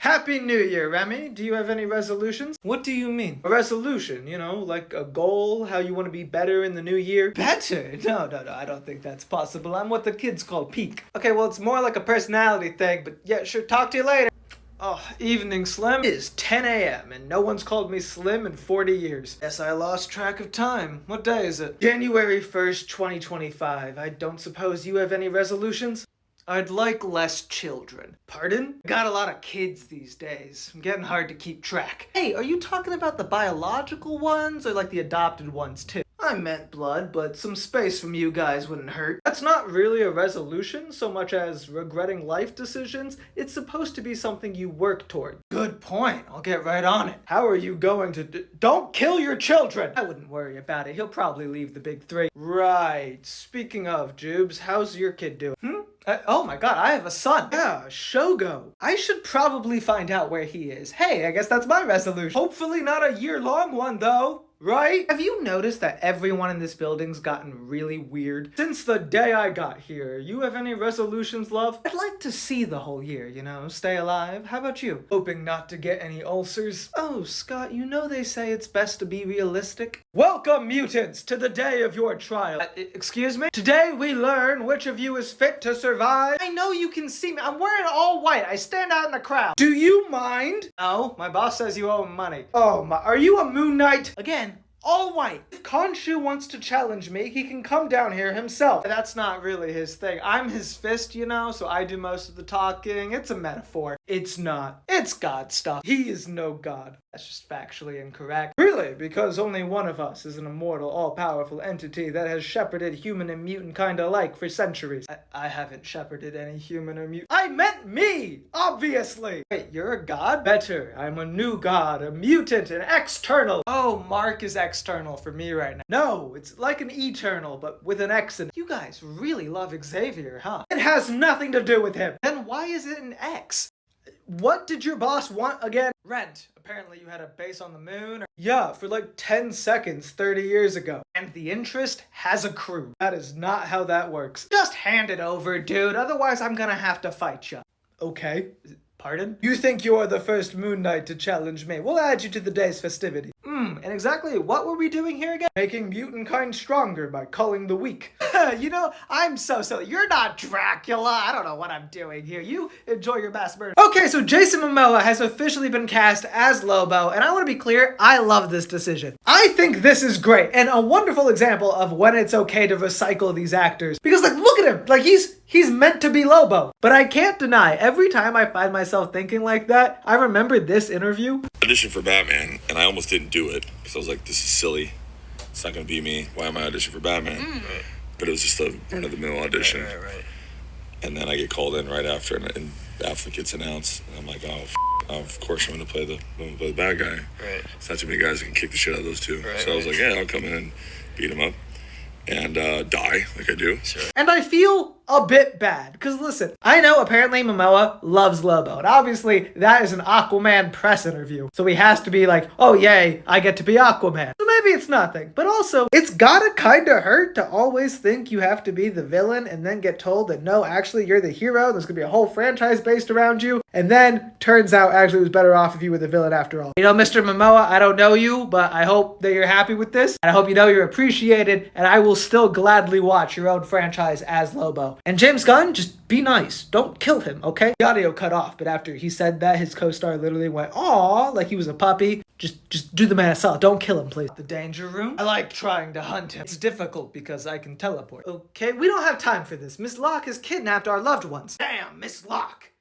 Happy New Year, Remy. Do you have any resolutions? What do you mean? A resolution, like a goal, how you want to be better in the new year? Better? No, I don't think that's possible. I'm what the kids call peak. Okay, well, it's more like a personality thing, but yeah, sure, talk to you later. Oh, evening, Slim. It is 10 a.m. and no one's called me Slim in 40 years. Yes, I lost track of time. What day is it? January 1st, 2025. I don't suppose you have any resolutions? I'd like less children. Pardon? Got a lot of kids these days. I'm getting hard to keep track. Hey, are you talking about the biological ones or like the adopted ones too? I meant blood, but some space from you guys wouldn't hurt. That's not really a resolution so much as regretting life decisions. It's supposed to be something you work toward. Good point. I'll get right on it. How are you going to Don't kill your children! I wouldn't worry about it. He'll probably leave the big three. Right. Speaking of, Jubes, how's your kid doing? Oh my god, I have a son. Yeah, Shogo. I should probably find out where he is. Hey, I guess that's my resolution. Hopefully not a year-long one, though. Right? Have you noticed that everyone in this building's gotten really weird? Since the day I got here, you have any resolutions, love? I'd like to see the whole year, stay alive. How about you? Hoping not to get any ulcers. Oh, Scott, they say it's best to be realistic. Welcome, mutants, to the day of your trial. Excuse me? Today we learn which of you is fit to survive. I know you can see me. I'm wearing all white. I stand out in the crowd. Do you mind? Oh, my boss says you owe him money. Oh my, are you a Moon Knight? Again, all white. If Khonshu wants to challenge me, he can come down here himself. That's not really his thing. I'm his fist, so I do most of the talking. It's a metaphor. It's not. It's God stuff. He is no god. That's just factually incorrect. Really? Because only one of us is an immortal, all-powerful entity that has shepherded human and mutant kind alike for centuries. I haven't shepherded any human or mutant. I meant me! Obviously! Wait, you're a god? Better. I'm a new god, a mutant, an external. Oh, Mark is external for me right now. No, it's like an eternal, but with an X in it. You guys really love Xavier, huh? It has nothing to do with him. Then why is it an X? What did your boss want again? Rent. Apparently you had a base on the moon. Yeah, for like 10 seconds 30 years ago. And the interest has accrued. That is not how that works. Just hand it over, dude. Otherwise I'm gonna have to fight you. Okay. Pardon? You think you're the first Moon Knight to challenge me. We'll add you to the day's festivity. And exactly what were we doing here again? Making mutant kind stronger by culling the weak. I'm so silly. You're not Dracula. I don't know what I'm doing here. You enjoy your mass murder. Okay, so Jason Momoa has officially been cast as Lobo, and I want to be clear, I love this decision. I think this is great, and a wonderful example of when it's okay to recycle these actors. Because, look at him. He's meant to be Lobo. But I can't deny, every time I find myself thinking like that, I remember this interview. Auditioned for Batman, and I almost didn't do it because I was like, this is silly. It's not going to be me. Why am I auditioning for Batman? Right. But it was just a run-of-the-mill audition. Right. And then I get called in right after, and after it gets announced, and I'm like, of course I'm going to play the bad guy. Right. It's not too many guys that can kick the shit out of those two. Right, so I was like, yeah, I'll come in and beat him up. And die like I do. Sure. And I feel a bit bad, because listen, I know apparently Momoa loves Lobo, and obviously that is an Aquaman press interview, so he has to be like, oh yay, I get to be Aquaman. So maybe it's nothing, but also, it's gotta kinda hurt to always think you have to be the villain and then get told that no, actually you're the hero, there's gonna be a whole franchise based around you, and then turns out actually it was better off if you were the villain after all. Mr. Momoa, I don't know you, but I hope that you're happy with this, and I hope you're appreciated, and I will still gladly watch your own franchise as Lobo. And James Gunn, just be nice. Don't kill him, okay? The audio cut off, but after he said that, his co-star literally went, aw, like he was a puppy. Just do the man a solid. Don't kill him, please. The danger room? I like trying to hunt him. It's difficult because I can teleport. Okay, we don't have time for this. Miss Locke has kidnapped our loved ones. Damn, Miss Locke.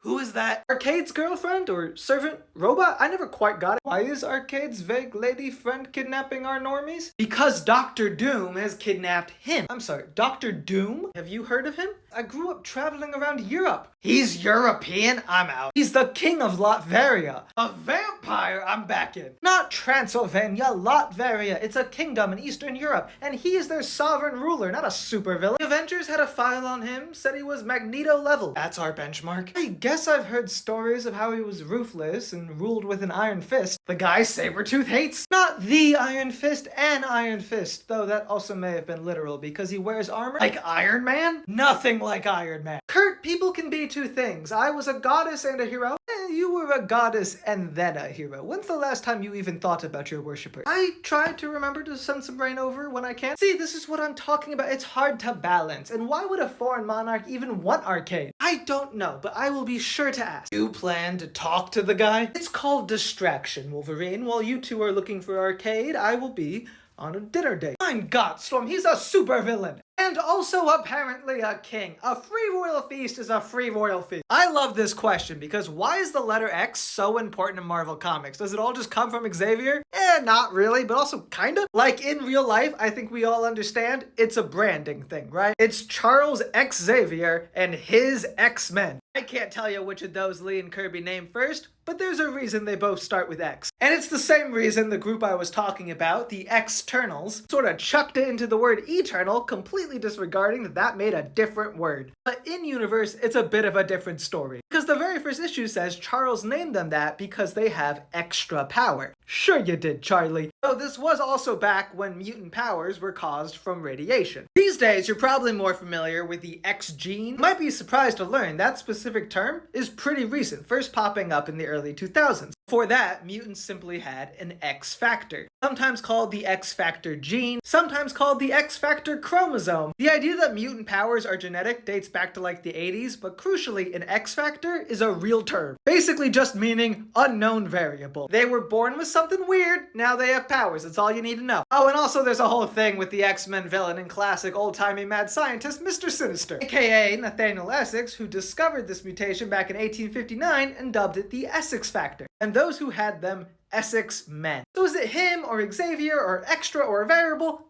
Who is that? Arcade's girlfriend or servant robot? I never quite got it. Why is Arcade's vague lady friend kidnapping our normies? Because Dr. Doom has kidnapped him. I'm sorry, Dr. Doom? Have you heard of him? I grew up traveling around Europe. He's European? I'm out. He's the king of Latveria. A vampire? I'm back in. Not Transylvania, Latveria. It's a kingdom in Eastern Europe, and he is their sovereign ruler, not a supervillain. The Avengers had a file on him, said he was Magneto level. That's our benchmark. I guess I've heard stories of how he was ruthless and ruled with an iron fist. The guy Sabretooth hates. Not the Iron Fist, an Iron Fist, though that also may have been literal because he wears armor. Like Iron Man? Nothing like Iron Man. Kurt, people can be two things. I was a goddess and a hero. You were a goddess and then a hero. When's the last time you even thought about your worshiper? I try to remember to send some rain over when I can. See, this is what I'm talking about. It's hard to balance. And why would a foreign monarch even want arcade? I don't know, but I will be sure to ask. You plan to talk to the guy? It's called distraction, Wolverine. While you two are looking for arcade, I will be on a dinner date. My God, Storm, he's a supervillain. And also apparently a king. A free royal feast is a free royal feast. I love this question because why is the letter X so important in Marvel Comics? Does it all just come from Xavier? Not really, but also kinda. Like in real life, I think we all understand it's a branding thing, right? It's Charles X Xavier and his X-Men. I can't tell you which of those Lee and Kirby named first, but there's a reason they both start with X. And it's the same reason the group I was talking about, the Externals, sort of chucked it into the word eternal, completely disregarding that made a different word. But in universe, it's a bit of a different story. Because the very first issue says Charles named them that because they have extra power. Sure you did, Charlie. Though this was also back when mutant powers were caused from radiation. These days, you're probably more familiar with the X gene. You might be surprised to learn that specific term is pretty recent, first popping up in the early 2000s. Before that, mutants simply had an X factor, sometimes called the X factor gene, sometimes called the X factor chromosome. The idea that mutant powers are genetic dates back to like the 80s, but crucially, an X factor is a real term, basically just meaning unknown variable. They were born with something weird, now they have powers, that's all you need to know. Oh, and also there's a whole thing with the X-Men villain and classic old-timey mad scientist, Mr. Sinister, aka Nathaniel Essex, who discovered this mutation back in 1859 and dubbed it the Essex factor. And those who had them, Essex men. So is it him or Xavier or extra or a variable?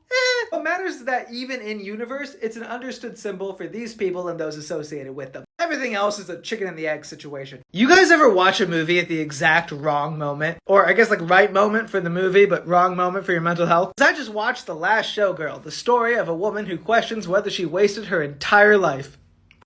What matters is that even in universe, it's an understood symbol for these people and those associated with them. Everything else is a chicken and the egg situation. You guys ever watch a movie at the exact wrong moment? Or I guess like right moment for the movie, but wrong moment for your mental health? 'Cause I just watched The Last Showgirl, the story of a woman who questions whether she wasted her entire life.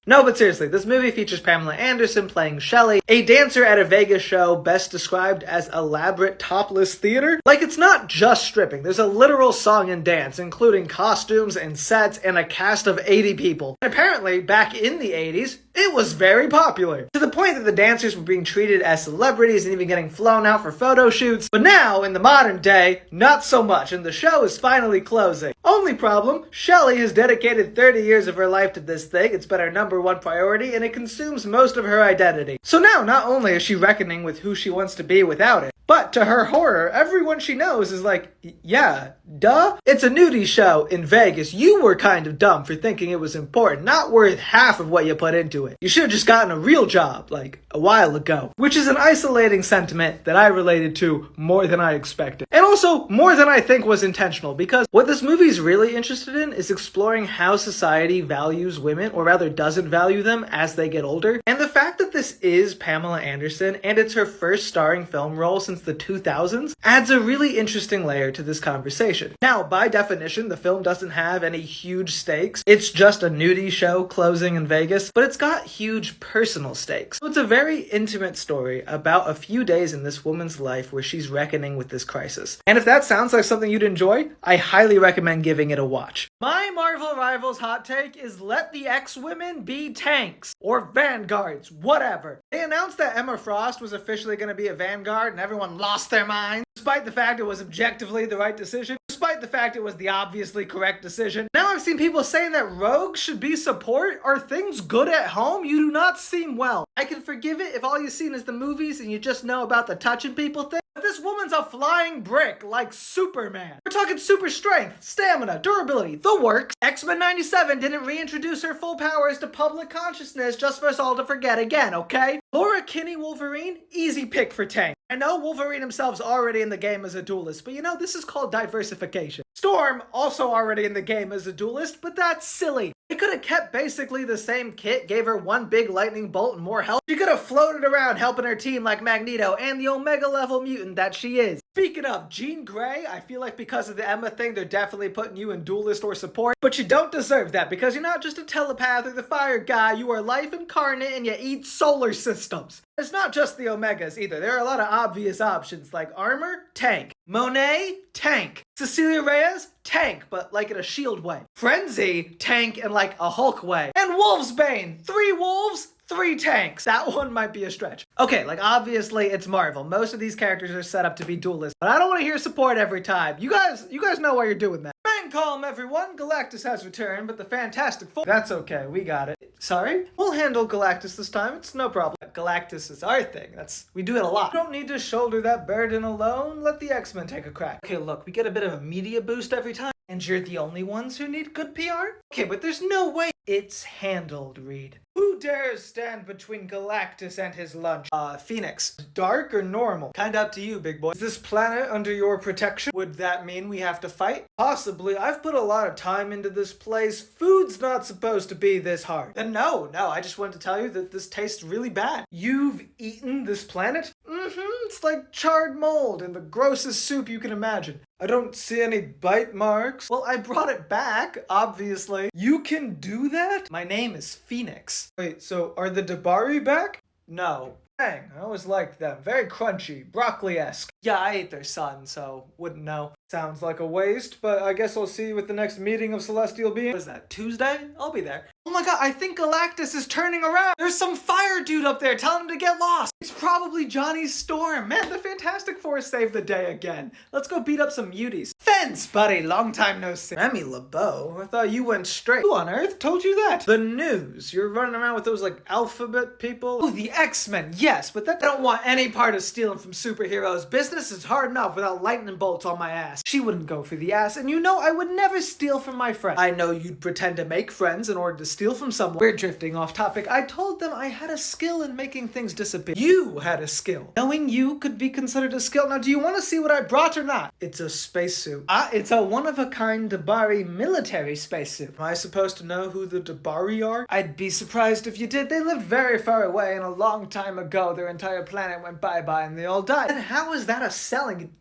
No, but seriously, this movie features Pamela Anderson playing Shelley, a dancer at a Vegas show best described as elaborate topless theater. Like, it's not just stripping. There's a literal song and dance, including costumes and sets and a cast of 80 people. And apparently, back in the 80s, it was very popular, to the point that the dancers were being treated as celebrities and even getting flown out for photo shoots. But now, in the modern day, not so much, and the show is finally closing. Only problem, Shelley has dedicated 30 years of her life to this thing. It's been her #1 priority, and it consumes most of her identity. So now, not only is she reckoning with who she wants to be without it, but to her horror, everyone she knows is like, yeah, duh? It's a nudie show in Vegas. You were kind of dumb for thinking it was important, not worth half of what you put into it. You should have just gotten a real job, like, a while ago. Which is an isolating sentiment that I related to more than I expected. And also, more than I think was intentional, because what this movie's really interested in is exploring how society values women, or rather doesn't value them as they get older. And the fact that this is Pamela Anderson, and it's her first starring film role since the 2000s, adds a really interesting layer to this conversation. Now, by definition, the film doesn't have any huge stakes. It's just a nudie show closing in Vegas, but it's got huge personal stakes. So it's a very intimate story about a few days in this woman's life where she's reckoning with this crisis. And if that sounds like something you'd enjoy, I highly recommend giving it a watch. My Marvel Rivals hot take is let the X-Women be tanks. Or vanguards, whatever. They announced that Emma Frost was officially going to be a vanguard and everyone lost their minds, despite the fact it was objectively the right decision, despite the fact it was the obviously correct decision. Now I've seen people saying that rogues should be support. Are things good at home? You do not seem well. I can forgive it if all you've seen is the movies and you just know about the touching people thing. But this woman's a flying brick, like Superman. We're talking super strength, stamina, durability, the works. X-Men 97 didn't reintroduce her full powers to public consciousness just for us all to forget again, okay? Laura Kinney Wolverine, easy pick for tank. I know Wolverine himself's already in the game as a duelist, but you know, this is called diversification. Storm, also already in the game as a duelist, but that's silly. They could have kept basically the same kit, gave her one big lightning bolt and more health. She could have floated around helping her team like Magneto and the Omega level mutant that she is. Speaking of Jean Grey, I feel like because of the Emma thing, they're definitely putting you in duelist or support. But you don't deserve that because you're not just a telepath or the fire guy. You are life incarnate and you eat solar systems. It's not just the Omegas either. There are a lot of obvious options like Armor, tank. Monet, tank. Cecilia Reyes, tank, but like in a shield way. Frenzy, tank in like a Hulk way. And Wolfsbane, 3 wolves, 3 tanks. That one might be a stretch. Okay, like obviously it's Marvel. Most of these characters are set up to be duelists, but I don't want to hear support every time. You guys know why you're doing that. Main calm, everyone. Galactus has returned, but the Fantastic Four... That's okay, we got it. Sorry? We'll handle Galactus this time. It's no problem. Galactus is our thing. We do it a lot. We don't need to shoulder that burden alone. Let the X-Men take a crack. Okay, look, we get a bit of a media boost every time. And you're the only ones who need good PR? Okay, but there's no way it's handled, Reed. Who dares stand between Galactus and his lunch? Phoenix. Dark or normal? Kinda up to you, big boy. Is this planet under your protection? Would that mean we have to fight? Possibly. I've put a lot of time into this place. Food's not supposed to be this hard. Then no, I just wanted to tell you that this tastes really bad. You've eaten this planet? It's like charred mold and the grossest soup you can imagine. I don't see any bite marks. Well, I brought it back, obviously. You can do that? My name is Phoenix. Wait, so are the Dabari back? No. Dang, I always liked them. Very crunchy, broccoli-esque. Yeah, I ate their son, so wouldn't know. Sounds like a waste, but I guess I'll see you at the next meeting of Celestial Beings. What is that, Tuesday? I'll be there. Oh my god, I think Galactus is turning around. There's some fire dude up there telling him to get lost. It's probably Johnny Storm. Man, the Fantastic Four saved the day again. Let's go beat up some muties. Fence, buddy, long time no see. Remy LeBeau, I thought you went straight. Who on earth told you that? The news. You're running around with those, like, alphabet people. Oh, the X-Men, yes, but that don't want any part of stealing from superheroes. Business is hard enough without lightning bolts on my ass. She wouldn't go for the ass, and you know I would never steal from my friends. I know you'd pretend to make friends in order to steal from someone. We're drifting off topic. I told them I had a skill in making things disappear. You had a skill. Knowing you could be considered a skill. Now, do you want to see what I brought or not? It's a spacesuit. It's a one-of-a-kind Dabari military spacesuit. Am I supposed to know who the Dabari are? I'd be surprised if you did. They lived very far away, and a long time ago, their entire planet went bye-bye, and they all died. And how is that a selling...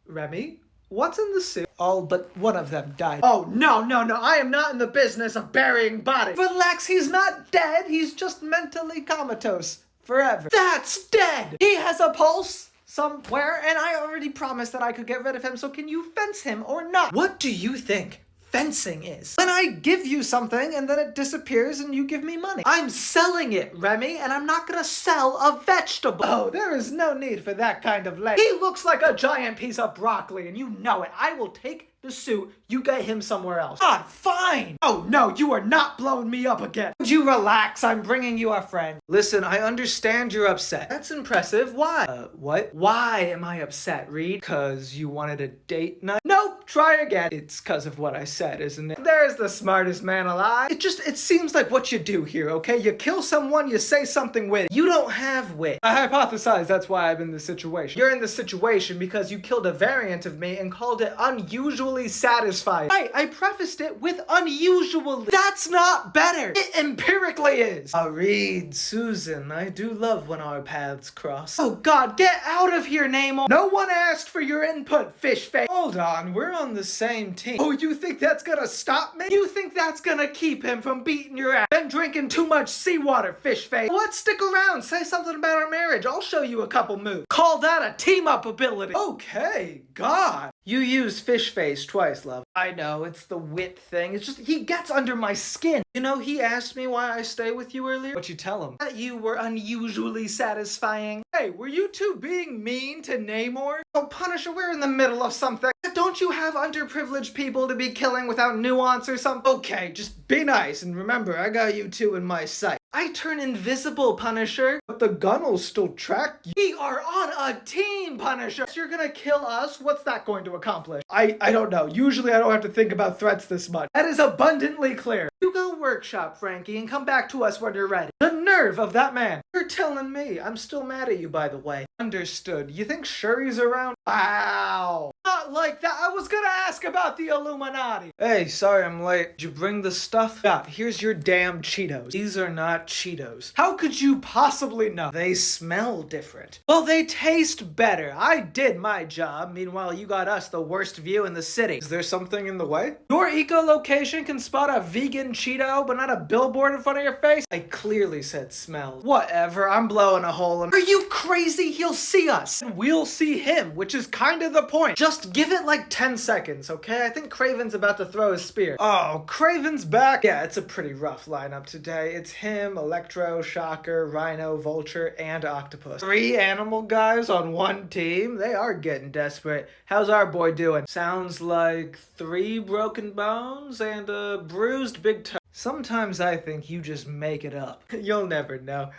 Remy? What's in the suit? All but one of them died. Oh, no, I am not in the business of burying bodies. Relax, he's not dead. He's just mentally comatose. Forever. That's dead! He has a pulse somewhere, and I already promised that I could get rid of him, so can you fence him or not? What do you think fencing is? When I give you something and then it disappears and you give me money. I'm selling it, Remy, and I'm not gonna sell a vegetable. Oh, there is no need for that kind of leg. He looks like a giant piece of broccoli and you know it. I will take the suit, you get him somewhere else. God, fine! Oh no, you are not blowing me up again. Would you relax? I'm bringing you a friend. Listen, I understand you're upset. That's impressive. Why? What? Why am I upset, Reed? 'Cause you wanted a date night? Nope, try again. It's 'cause of what I said, isn't it? There's the smartest man alive. It seems like what you do here, okay? You kill someone, you say something wit. You don't have wit. I hypothesize that's why I'm in this situation. You're in this situation because you killed a variant of me and called it unusually satisfying. I prefaced it with unusually. That's not better. It empirically is. Reed, Susan, I do love when our paths cross. Oh god, get out of here, Nemo. No one asked for your input, fish face. Hold on, we're on the same team. Oh, you think that's gonna stop me? You think that's gonna keep him from beating your ass? Been drinking too much seawater, fish face. What? Stick around, say something about our marriage. I'll show you a couple moves. Call that a team-up ability. Okay, god. You use fish face twice, love. I know, it's the wit thing. It's just, he gets under my skin. You know, he asked me why I stay with you earlier. What'd you tell him? That you were unusually satisfying. Hey, were you two being mean to Namor? Oh, Punisher, we're in the middle of something. Don't you have underprivileged people to be killing without nuance or something? Okay, just be nice, and remember, I got you two in my sight. I turn invisible, Punisher. But the gun will still track you. We are on a team, Punisher. You're gonna kill us? What's that going to accomplish? I don't know. Usually I don't have to think about threats this much. That is abundantly clear. You go workshop, Frankie, and come back to us when you're ready. The nerve of that man. You're telling me. I'm still mad at you, by the way. Understood. You think Shuri's around? Wow. Not like that. I was gonna ask about the Illuminati. Hey, sorry I'm late. Did you bring the stuff? Yeah, here's your damn Cheetos. These are not Cheetos. How could you possibly know? They smell different. Well, they taste better. I did my job. Meanwhile, you got us the worst view in the city. Is there something in the way? Your echolocation can spot a vegan Cheeto, but not a billboard in front of your face? I clearly said smell. Whatever, I'm blowing a hole in... Are you crazy? He'll see us. And we'll see him, which is kind of the point. Just Just give it like 10 seconds, okay? I think Kraven's about to throw his spear. Oh, Kraven's back? Yeah, it's a pretty rough lineup today. It's him, Electro, Shocker, Rhino, Vulture, and Octopus. 3 animal guys on one team? They are getting desperate. How's our boy doing? Sounds like 3 broken bones and a bruised big toe. Sometimes I think you just make it up. You'll never know.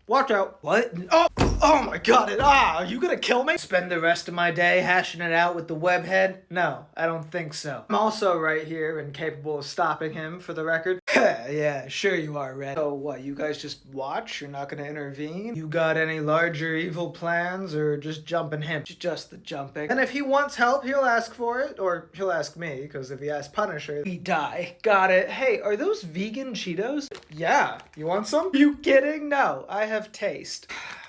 Watch out. What? Oh my god, are you gonna kill me? Spend the rest of my day hashing it out with the webhead? No, I don't think so. I'm also right here and capable of stopping him, for the record. Yeah, sure you are, Red. So what, you guys just watch? You're not gonna intervene? You got any larger evil plans, or just jumping him? Just the jumping. And if he wants help, he'll ask for it, or he'll ask me, because if he asks Punisher, he'd die. Got it. Hey, are those vegan Cheetos? Yeah. You want some? You kidding? No, I have taste.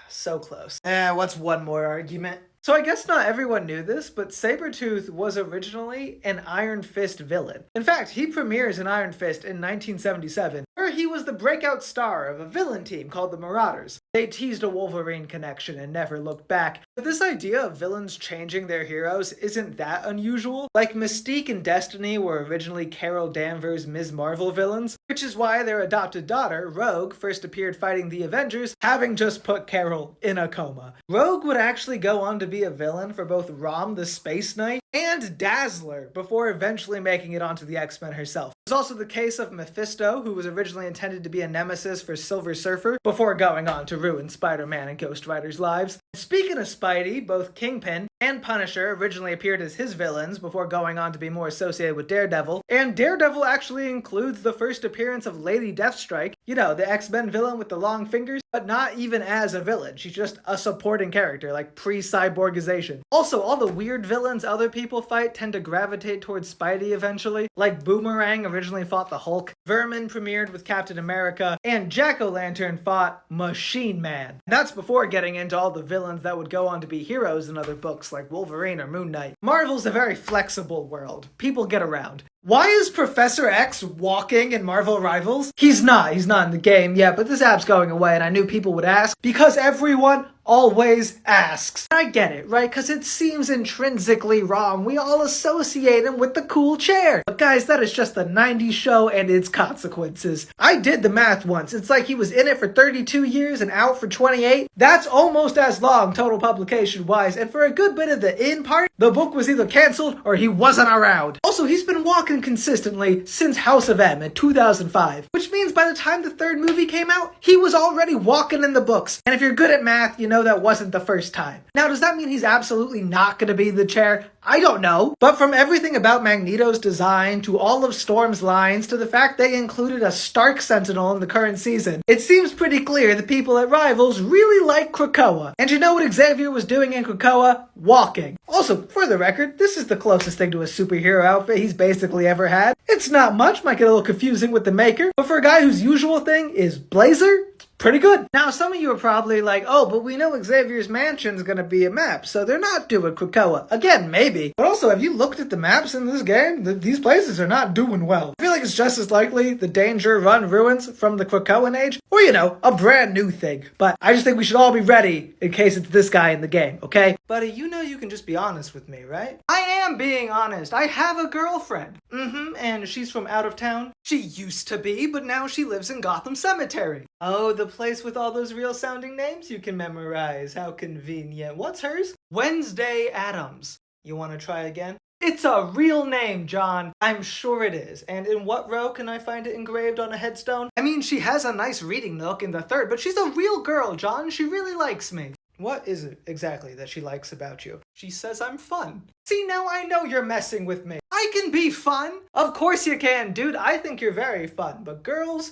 So close. What's one more argument? So I guess not everyone knew this, but Sabretooth was originally an Iron Fist villain. In fact, he premieres in Iron Fist in 1977, where he was the breakout star of a villain team called the Marauders. They teased a Wolverine connection and never looked back. But this idea of villains changing their heroes isn't that unusual. Like Mystique and Destiny were originally Carol Danvers' Ms. Marvel villains, which is why their adopted daughter, Rogue, first appeared fighting the Avengers, having just put Carol in a coma. Rogue would actually go on to be a villain for both Rom the Space Knight and Dazzler before eventually making it onto the X-Men herself. It was also the case of Mephisto, who was originally intended to be a nemesis for Silver Surfer before going on to ruin Spider-Man and Ghost Rider's lives. Speaking of Spidey, both Kingpin and Punisher originally appeared as his villains before going on to be more associated with Daredevil, and Daredevil actually includes the first appearance of Lady Deathstrike, you know, the X-Men villain with the long fingers, but not even as a villain. She's just a supporting character, like pre-cyborgization. Also, all the weird villains other people fight tend to gravitate towards Spidey eventually, like Boomerang originally fought the Hulk, Vermin premiered with Captain America, and Jack-O-Lantern fought Machine Man. And that's before getting into all the villains that would go on to be heroes in other books like Wolverine or Moon Knight. Marvel's a very flexible world. People get around. Why is Professor X walking in Marvel Rivals? He's not in the game yet, but this app's going away and I knew people would ask because everyone always asks. I get it, right? Because it seems intrinsically wrong. We all associate him with the cool chair. But guys, that is just a 90s show and its consequences. I did the math once. It's like he was in it for 32 years and out for 28. That's almost as long total publication-wise, and for a good bit of the in part, the book was either canceled or he wasn't around. Also, he's been walking consistently since House of M in 2005, which means by the time the 3rd movie came out, he was already walking in the books. And if you're good at math, you know that wasn't the first time. Now, does that mean he's absolutely not going to be the chair? I don't know. But from everything about Magneto's design to all of Storm's lines to the fact they included a Stark Sentinel in the current season, it seems pretty clear the people at Rivals really like Krakoa. And you know what Xavier was doing in Krakoa? Walking. Also, for the record, this is the closest thing to a superhero outfit he's basically ever had. It's not much, might get a little confusing with the maker, but for a guy whose usual thing is blazer, pretty good. Now, some of you are probably like, oh, but we know Xavier's mansion's gonna be a map, so they're not doing Krakoa. Again, maybe. But also, have you looked at the maps in this game? These places are not doing well. I feel like it's just as likely the Danger Run ruins from the Krakoan age, or, you know, a brand new thing. But I just think we should all be ready in case it's this guy in the game, okay? Buddy, you know you can just be honest with me, right? I am being honest. I have a girlfriend. And she's from out of town. She used to be, but now she lives in Gotham Cemetery. Oh, the place with all those real-sounding names you can memorize. How convenient. What's hers? Wednesday Addams. You want to try again? It's a real name, John. I'm sure it is. And in what row can I find it engraved on a headstone? I mean, she has a nice reading nook in the 3rd, but she's a real girl, John. She really likes me. What is it exactly that she likes about you? She says I'm fun. See, now I know you're messing with me. I can be fun. Of course you can, dude. I think you're very fun. But girls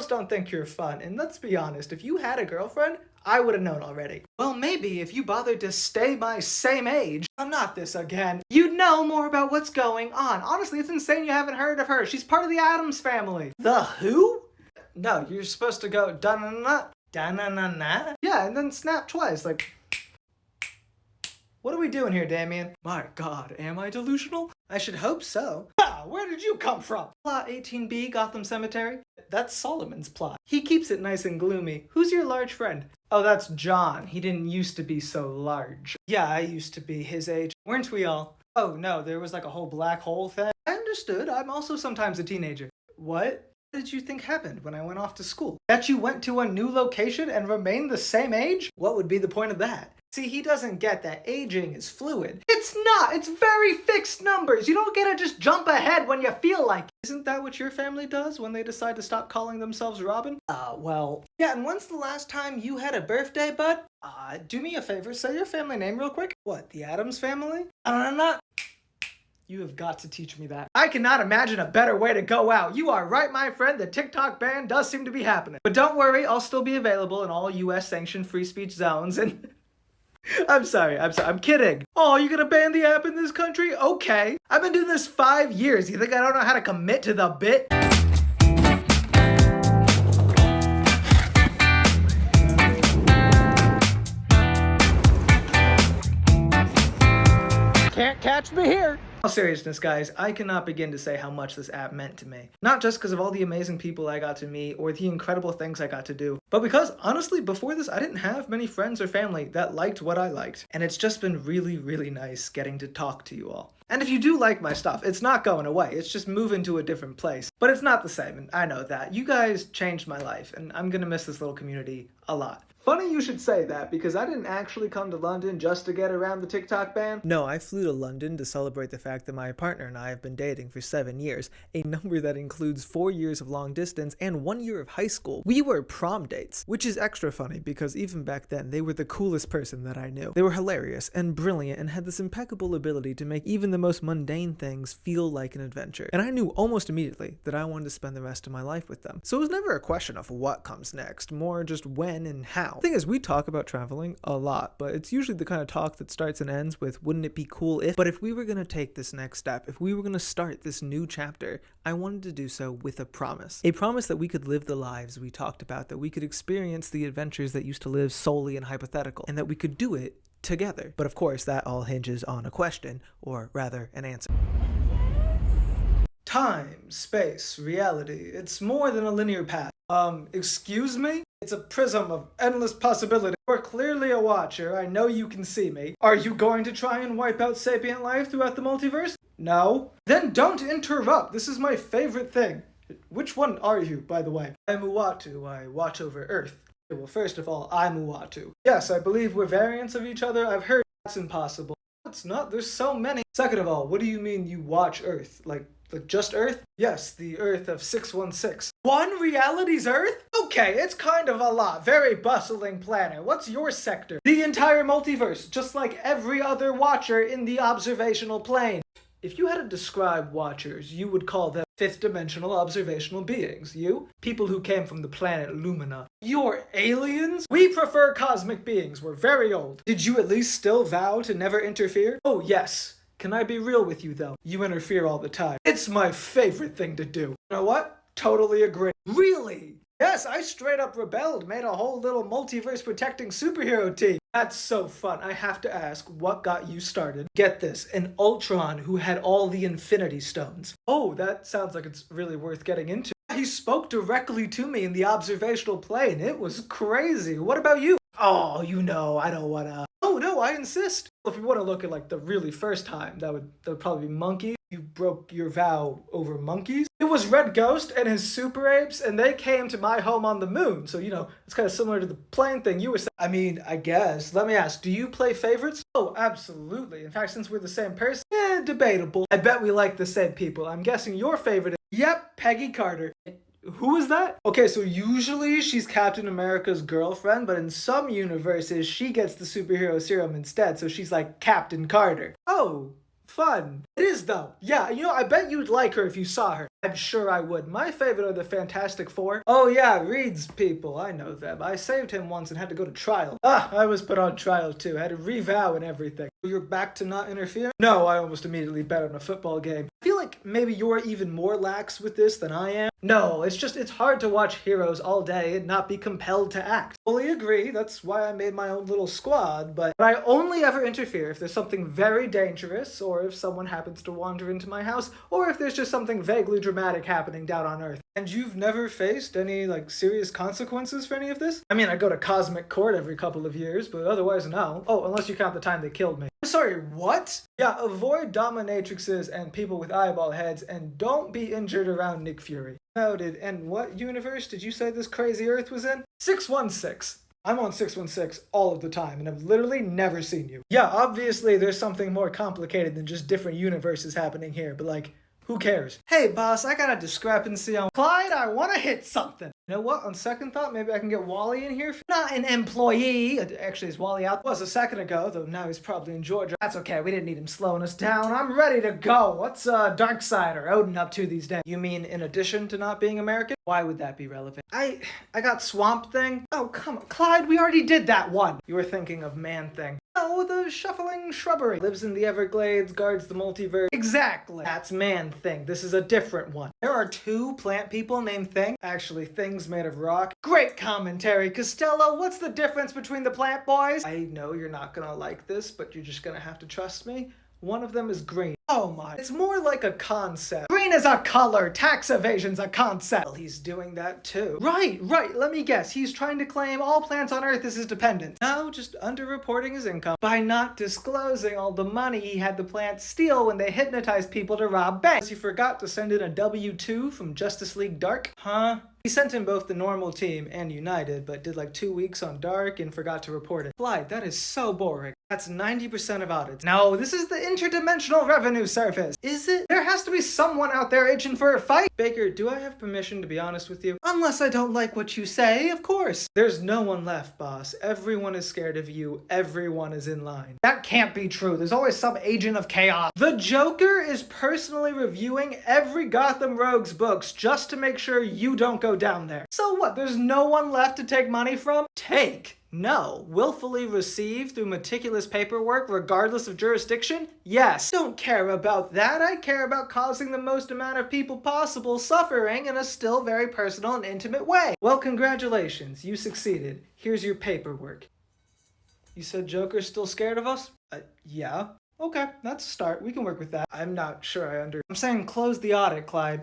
don't think you're fun. And let's be honest, if you had a girlfriend, I would have known already. Well, maybe if you bothered to stay my same age. I'm not this again. You'd know more about what's going on. Honestly, it's insane you haven't heard of her. She's part of the Addams family. The who? No, you're supposed to go da-na-na. Da-na-na-na? Yeah, and then snap twice, like... What are we doing here, Damien? My god, am I delusional? I should hope so. Ah, where did you come from? Plot 18B, Gotham Cemetery. That's Solomon's plot. He keeps it nice and gloomy. Who's your large friend? Oh, that's John. He didn't used to be so large. Yeah, I used to be his age. Weren't we all? Oh no, there was like a whole black hole thing. I understood. I'm also sometimes a teenager. What did you think happened when I went off to school? That you went to a new location and remained the same age? What would be the point of that? See, he doesn't get that aging is fluid. It's not! It's very fixed numbers! You don't get to just jump ahead when you feel like it. Isn't that what your family does when they decide to stop calling themselves Robin? Well... Yeah, and when's the last time you had a birthday, bud? Do me a favor, say your family name real quick. What, the Addams family? I'm not... You have got to teach me that. I cannot imagine a better way to go out. You are right, my friend. The TikTok ban does seem to be happening. But don't worry, I'll still be available in all US sanctioned free speech zones and... I'm sorry, I'm kidding. Oh, you gonna ban the app in this country? Okay. I've been doing this 5 years. You think I don't know how to commit to the bit? Can't catch me here. All seriousness, guys, I cannot begin to say how much this app meant to me. Not just because of all the amazing people I got to meet or the incredible things I got to do, but because, honestly, before this, I didn't have many friends or family that liked what I liked. And it's just been really, really nice getting to talk to you all. And if you do like my stuff, it's not going away. It's just moving to a different place. But it's not the same, and I know that. You guys changed my life, and I'm gonna miss this little community a lot. Funny you should say that, because I didn't actually come to London just to get around the TikTok ban. No, I flew to London to celebrate the fact that my partner and I have been dating for 7 years, a number that includes 4 years of long distance and 1 year of high school. We were prom dates, which is extra funny because even back then, they were the coolest person that I knew. They were hilarious and brilliant and had this impeccable ability to make even the most mundane things feel like an adventure. And I knew almost immediately that I wanted to spend the rest of my life with them. So it was never a question of what comes next, more just when and how. The thing is, we talk about traveling a lot, but it's usually the kind of talk that starts and ends with, wouldn't it be cool if? But if we were going to take this next step, if we were going to start this new chapter, I wanted to do so with a promise. A promise that we could live the lives we talked about, that we could experience the adventures that used to live solely in hypothetical, and that we could do it together. But of course, that all hinges on a question, or rather, an answer. Time, space, reality. It's more than a linear path. Excuse me? It's a prism of endless possibility. You're clearly a watcher. I know you can see me. Are you going to try and wipe out sapient life throughout the multiverse? No? Then don't interrupt. This is my favorite thing. Which one are you, by the way? I'm Uatu. I watch over Earth. Well, first of all, I'm Uatu. Yes, I believe we're variants of each other. I've heard that's impossible. It's not. There's so many. Second of all, what do you mean you watch Earth? Like just Earth? Yes, the Earth of 616. One reality's Earth? Okay, it's kind of a lot. Very bustling planet. What's your sector? The entire multiverse, just like every other watcher in the observational plane. If you had to describe watchers, you would call them fifth-dimensional observational beings. You? People who came from the planet Lumina. You're aliens? We prefer cosmic beings. We're very old. Did you at least still vow to never interfere? Oh, yes. Can I be real with you, though? You interfere all the time. It's my favorite thing to do. You know what? Totally agree. Really? Yes, I straight up rebelled, made a whole little multiverse-protecting superhero team. That's so fun. I have to ask, what got you started? Get this, an Ultron who had all the Infinity Stones. Oh, that sounds like it's really worth getting into. He spoke directly to me in the observational plane. It was crazy. What about you? Oh, you know, I don't wanna... Oh, no, I insist. If you want to look at, like, the really first time, that would probably be Monkey. You broke your vow over monkeys. It was Red Ghost and his super apes, and they came to my home on the moon. So, you know, it's kind of similar to the plane thing you were saying. I mean, I guess. Let me ask, do you play favorites? Oh, absolutely. In fact, since we're the same person, debatable. I bet we like the same people. I'm guessing your favorite is... Yep, Peggy Carter. Who is that? Okay, so usually she's Captain America's girlfriend, but in some universes, she gets the superhero serum instead, so she's like Captain Carter. Oh, fun. It is, though. Yeah, you know, I bet you'd like her if you saw her. I'm sure I would. My favorite are the Fantastic Four. Oh yeah, Reed's people. I know them. I saved him once and had to go to trial. I was put on trial too. I had to revow and everything. You're back to not interfere? No, I almost immediately bet on a football game. I feel like maybe you're even more lax with this than I am. No, it's hard to watch heroes all day and not be compelled to act. Fully agree. That's why I made my own little squad, but I only ever interfere if there's something very dangerous, or if someone happens to wander into my house, or if there's just something vaguely dramatic happening down on Earth. And you've never faced any, like, serious consequences for any of this? I mean, I go to cosmic court every couple of years, but otherwise, no. Oh, unless you count the time they killed me. Sorry, what? Yeah, avoid dominatrixes and people with eyeball heads, and don't be injured around Nick Fury. Noted. And what universe did you say this crazy Earth was in? 616. I'm on 616 all of the time, and I've literally never seen you. Yeah, obviously there's something more complicated than just different universes happening here, but like, who cares? Hey, boss, I got a discrepancy on Clyde, I want to hit something. You know what? On second thought, maybe I can get Wally in here. Not an employee. Actually, is Wally out? Was a second ago, though now he's probably in Georgia. That's okay. We didn't need him slowing us down. I'm ready to go. What's Darkseid or Odin up to these days? You mean in addition to not being American? Why would that be relevant? I got Swamp Thing. Oh, come on. Clyde, we already did that one. You were thinking of Man Thing. Oh, the shuffling shrubbery. Lives in the Everglades, guards the multiverse. Exactly. That's Man Thing. This is a different one. There are 2 plant people named Thing. Actually, Thing's made of rock. Great commentary, Costello. What's the difference between the plant boys? I know you're not gonna like this, but you're just gonna have to trust me. One of them is green. Oh my. It's more like a concept. Green is a color. Tax evasion's a concept. Well, he's doing that too. Right. Let me guess. He's trying to claim all plants on Earth as his dependents. No, just underreporting his income by not disclosing all the money he had the plants steal when they hypnotized people to rob banks. He forgot to send in a W-2 from Justice League Dark. Huh? He sent in both the normal team and United, but did like 2 weeks on Dark and forgot to report it. Clyde, that is so boring. That's 90% of audits. No, this is the Interdimensional Revenue Service. Is it? There has to be someone out there itching for a fight. Baker, do I have permission to be honest with you? Unless I don't like what you say, of course. There's no one left, boss. Everyone is scared of you. Everyone is in line. That can't be true. There's always some agent of chaos. The Joker is personally reviewing every Gotham Rogues books just to make sure you don't go down there. So what? There's no one left to take money from? Take? No. Willfully receive through meticulous paperwork regardless of jurisdiction? Yes. Don't care about that. I care about causing the most amount of people possible suffering in a still very personal and intimate way. Well, congratulations. You succeeded. Here's your paperwork. You said Joker's still scared of us? Yeah. Okay, that's a start. We can work with that. I'm not sure I'm saying close the audit, Clyde.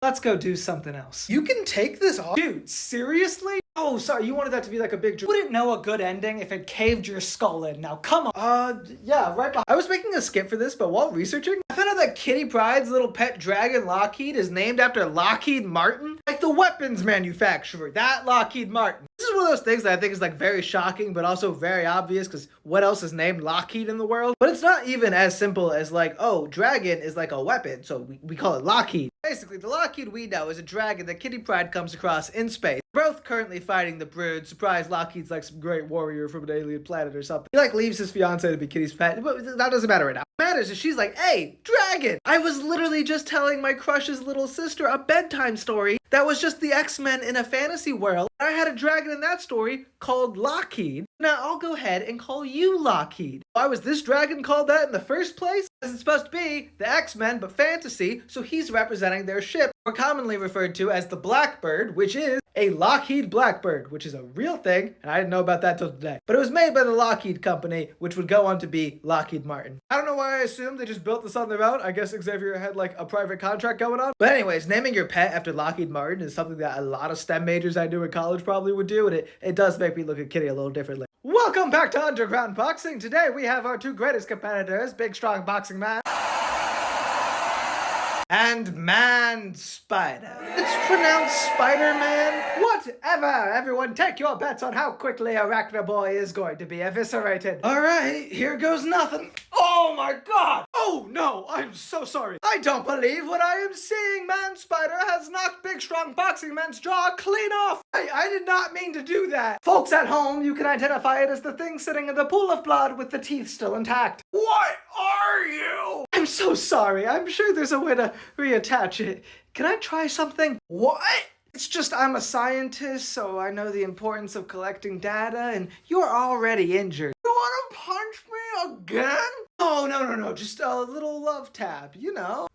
Let's go do something else. You can take this off? Dude, seriously? Oh, sorry, you wanted that to be like a big... Wouldn't know a good ending if it caved your skull in. Now, come on. Yeah, right behind. I was making a skit for this, but while researching, I found out that Kitty Pryde's little pet dragon, Lockheed, is named after Lockheed Martin. Like the weapons manufacturer, that Lockheed Martin. This is one of those things that I think is like very shocking, but also very obvious, because what else is named Lockheed in the world? But it's not even as simple as like, oh, dragon is like a weapon, so we call it Lockheed. Basically, the Lockheed we know is a dragon that Kitty Pryde comes across in space. Both currently fighting the Brood. Surprise, Lockheed's like some great warrior from an alien planet or something. He like leaves his fiance to be Kitty's pet, but that doesn't matter right now. What matters is she's like, hey, dragon! I was literally just telling my crush's little sister a bedtime story that was just the X-Men in a fantasy world. I had a dragon in that story called Lockheed. Now I'll go ahead and call you Lockheed. Why was this dragon called that in the first place? It's supposed to be the X-Men, but fantasy, so he's representing their ship, more commonly referred to as the Blackbird, which is a Lockheed Blackbird, which is a real thing, and I didn't know about that till today. But it was made by the Lockheed Company, which would go on to be Lockheed Martin. I don't know why I assumed they just built this on their own. I guess Xavier had like a private contract going on. But anyways, naming your pet after Lockheed Martin is something that a lot of STEM majors I knew in college probably would do, and it does make me look at Kitty a little differently. Welcome back to Underground Boxing. Today we have our 2 greatest competitors, Big Strong Boxing Man and Man Spider. It's pronounced Spider-Man. Whatever. Everyone take your bets on how quickly Arachnaboy is going to be eviscerated. Alright, here goes nothing. Oh my god! Oh no, I'm so sorry. I don't believe what I am seeing. Man Spider has knocked Big Strong Boxing Man's jaw clean off. I did not mean to do that. Folks at home, you can identify it as the thing sitting in the pool of blood with the teeth still intact. What are you? I'm so sorry. I'm sure there's a way to reattach it. Can I try something? What? It's just I'm a scientist, so I know the importance of collecting data, and you're already injured. You wanna punch me again? Oh, no. Just a little love tap, you know.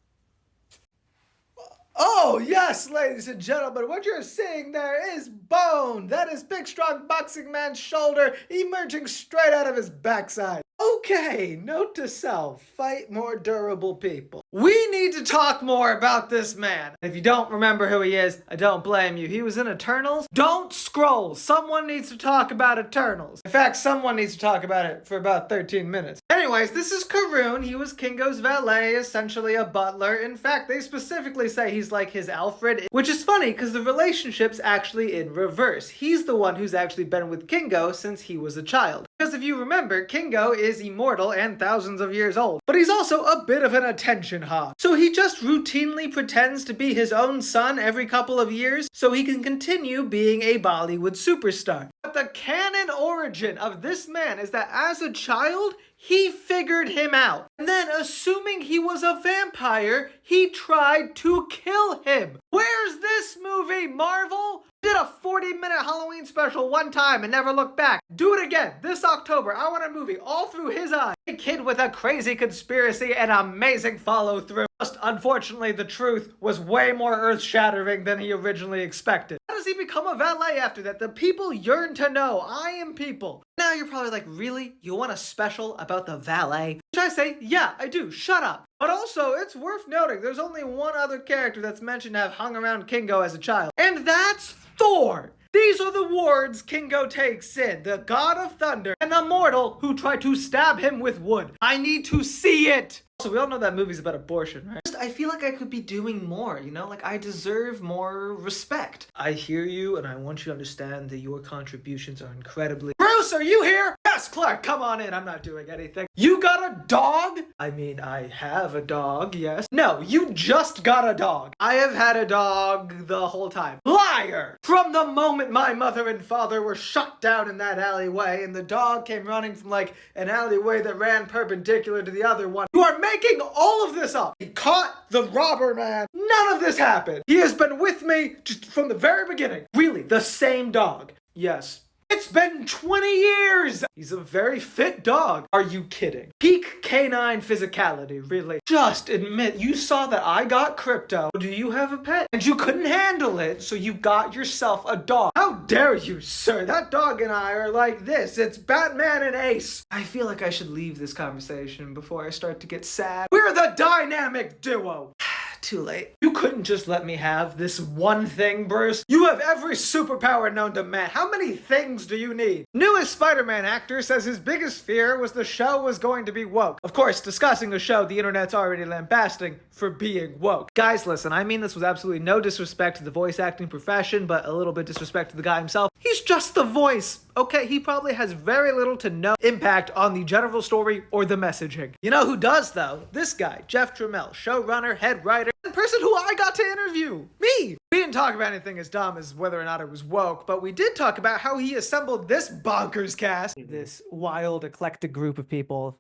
Oh, yes, ladies and gentlemen, what you're seeing there is bone. That is Big Strong Boxing Man's shoulder emerging straight out of his backside. Okay, note to self, fight more durable people. We need to talk more about this man. If you don't remember who he is, I don't blame you. He was in Eternals. Don't scroll. Someone needs to talk about Eternals. In fact, someone needs to talk about it for about 13 minutes. Anyways, this is Karun. He was Kingo's valet, essentially a butler. In fact, they specifically say he's like his Alfred, which is funny because the relationship's actually in reverse. He's the one who's actually been with Kingo since he was a child. Because if you remember, Kingo is immortal and thousands of years old, but he's also a bit of an attention hog. So he just routinely pretends to be his own son every couple of years so he can continue being a Bollywood superstar. But the canon origin of this man is that as a child, he figured him out. And then, assuming he was a vampire, he tried to kill him. Where's this movie, Marvel? Did a 40-minute Halloween special one time and never looked back. Do it again this October. I want a movie all through his eyes. A kid with a crazy conspiracy and amazing follow-through. Just unfortunately, the truth was way more earth-shattering than he originally expected. How does he become a valet after that? The people yearn to know. I am people. Now you're probably like, really? You want a special about the valet? Which I say, yeah, I do. Shut up. But also, it's worth noting, there's only one other character that's mentioned to have hung around Kingo as a child. And that's Thor. These are the wards Kingo takes in, the god of thunder, and the mortal who tried to stab him with wood. I need to see it! Also, we all know that movie's about abortion, right? I feel like I could be doing more, you know? Like, I deserve more respect. I hear you, and I want you to understand that your contributions are incredibly... Bruce, are you here? Yes, Clark, come on in. I'm not doing anything. You got a dog? I mean, I have a dog, yes. No, you just got a dog. I have had a dog the whole time. Liar! From the moment my mother and father were shut down in that alleyway, and the dog came running from, like, an alleyway that ran perpendicular to the other one, you are making all of this up. He caught the robber man. None of this happened. He has been with me just from the very beginning. Really, the same dog. Yes. It's been 20 years! He's a very fit dog. Are you kidding? Peak canine physicality, really. Just admit, you saw that I got crypto. Do you have a pet? And you couldn't handle it, so you got yourself a dog. How dare you, sir? That dog and I are like this. It's Batman and Ace. I feel like I should leave this conversation before I start to get sad. We're the dynamic duo. Too late. You couldn't just let me have this one thing, Bruce. You have every superpower known to man. How many things do you need? Newest Spider-Man actor says his biggest fear was the show was going to be woke. Of course, discussing a show the internet's already lambasting for being woke. Guys, listen, I mean this with absolutely no disrespect to the voice acting profession, but a little bit disrespect to the guy himself. He's just the voice. Okay, he probably has very little to no impact on the general story or the messaging. You know who does, though? This guy, Jeff Trammell, showrunner, head writer, and person who I got to interview. Me! We didn't talk about anything as dumb as whether or not it was woke, but we did talk about how he assembled this bonkers cast. This wild, eclectic group of people.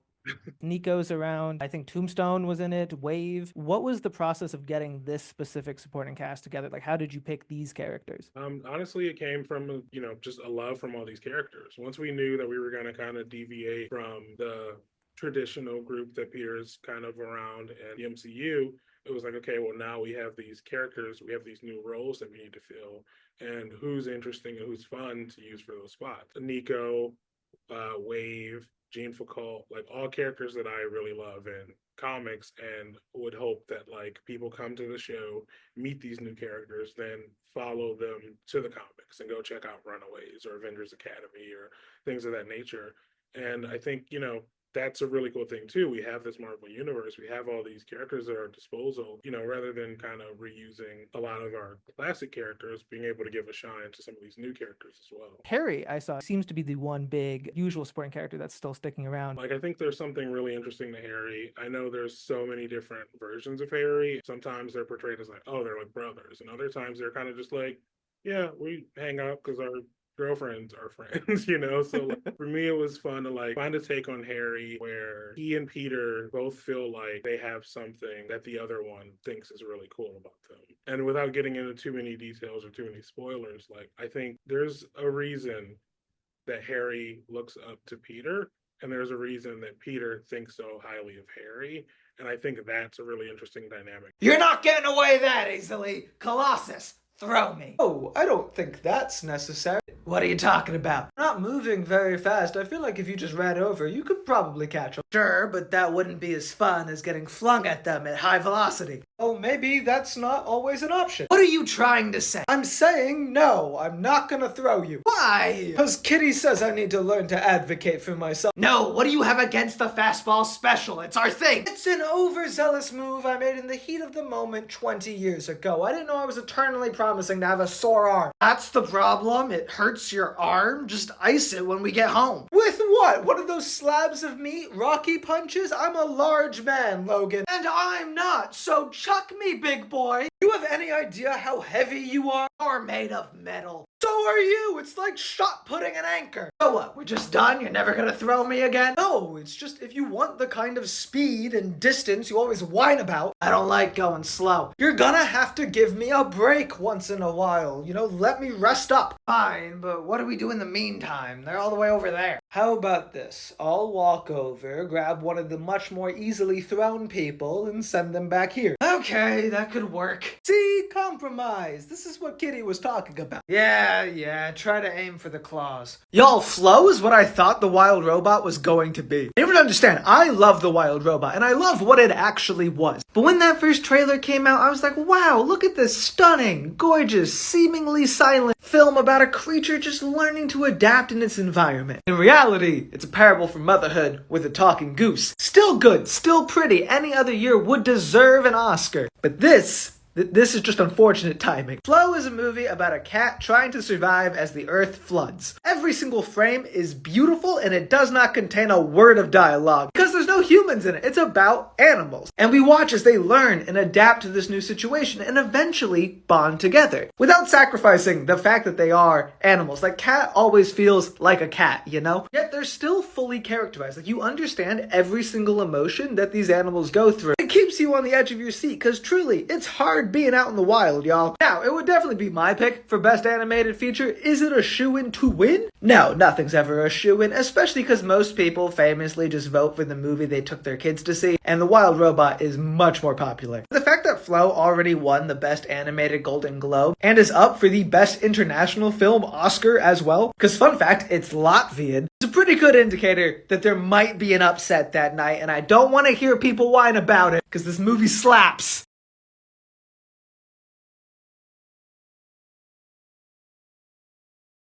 Nico's around. I think Tombstone was in it. Wave. What was the process of getting this specific supporting cast together? Like, how did you pick these characters? Honestly, it came from, just a love from all these characters. Once we knew that we were going to kind of deviate from the traditional group that Peter's kind of around and the MCU, it was like, okay, well, now we have these characters, we have these new roles that we need to fill, and who's interesting and who's fun to use for those spots. Nico, Wave, Jean Foucault, like all characters that I really love in comics, and would hope that like people come to the show, meet these new characters, then follow them to the comics and go check out Runaways or Avengers Academy or things of that nature. And I think, that's a really cool thing too. We have this Marvel universe. We have all these characters at our disposal, rather than kind of reusing a lot of our classic characters, being able to give a shine to some of these new characters as well. Harry, I saw, seems to be the one big usual supporting character that's still sticking around. Like, I think there's something really interesting to Harry. I know there's so many different versions of Harry. Sometimes they're portrayed as like, oh, they're like brothers. And other times they're kind of just like, yeah, we hang out because our girlfriends are friends, So like, for me, it was fun to like find a take on Harry where he and Peter both feel like they have something that the other one thinks is really cool about them. And without getting into too many details or too many spoilers, like I think there's a reason that Harry looks up to Peter, and there's a reason that Peter thinks so highly of Harry. And I think that's a really interesting dynamic. You're not getting away that easily, Colossus. Throw me. Oh, I don't think that's necessary. What are you talking about? Not moving very fast. I feel like if you just ran over, you could probably catch them. Sure, but that wouldn't be as fun as getting flung at them at high velocity. Oh, maybe that's not always an option. What are you trying to say? I'm saying no, I'm not gonna throw you. Why? Because Kitty says I need to learn to advocate for myself. No, what do you have against the fastball special? It's our thing. It's an overzealous move I made in the heat of the moment 20 years ago. I didn't know I was eternally promising to have a sore arm. That's the problem? It hurts your arm? Just ice it when we get home. With what? One of those slabs of meat? Rocky punches? I'm a large man, Logan. And I'm not, so chuck me, big boy. You have any idea how heavy you are? You're made of metal. So are you. It's like shot putting an anchor. So what? We're just done? You're never gonna throw me again? No, it's just if you want the kind of speed and distance you always whine about, I don't like going slow. You're gonna have to give me a break once in a while. You know, let me rest up. Fine, but what do we do in the meantime? They're all the way over there. How about this? I'll walk over, grab one of the much more easily thrown people, and send them back here. Okay, that could work. See? Compromise. This is what Kitty was talking about. Yeah, try to aim for the claws. Y'all, flow is what I thought the wild robot was going to be. You don't understand, I love the wild robot, and I love what it actually was. But when that first trailer came out, I was like, wow, look at this stunning, gorgeous, seemingly silent film about a creature just learning to adapt in its environment. In reality, it's a parable for motherhood with a talking goose. Still good, still pretty, any other year would deserve an Oscar. But this is just unfortunate timing. Flow is a movie about a cat trying to survive as the earth floods. Every single frame is beautiful and it does not contain a word of dialogue because there's no humans in it. It's about animals. And we watch as they learn and adapt to this new situation and eventually bond together without sacrificing the fact that they are animals. Like, cat always feels like a cat, you know? Yet they're still fully characterized. Like, you understand every single emotion that these animals go through. It keeps you on the edge of your seat because truly, it's hard being out in the wild, y'all. Now, it would definitely be my pick for Best Animated Feature. Is it a shoo-in to win? No, nothing's ever a shoo-in, especially because most people famously just vote for the movie they took their kids to see, and The Wild Robot is much more popular. The fact that Flow already won the Best Animated Golden Globe, and is up for the Best International Film Oscar as well, because fun fact, it's Latvian, is a pretty good indicator that there might be an upset that night, and I don't want to hear people whine about it, because this movie slaps.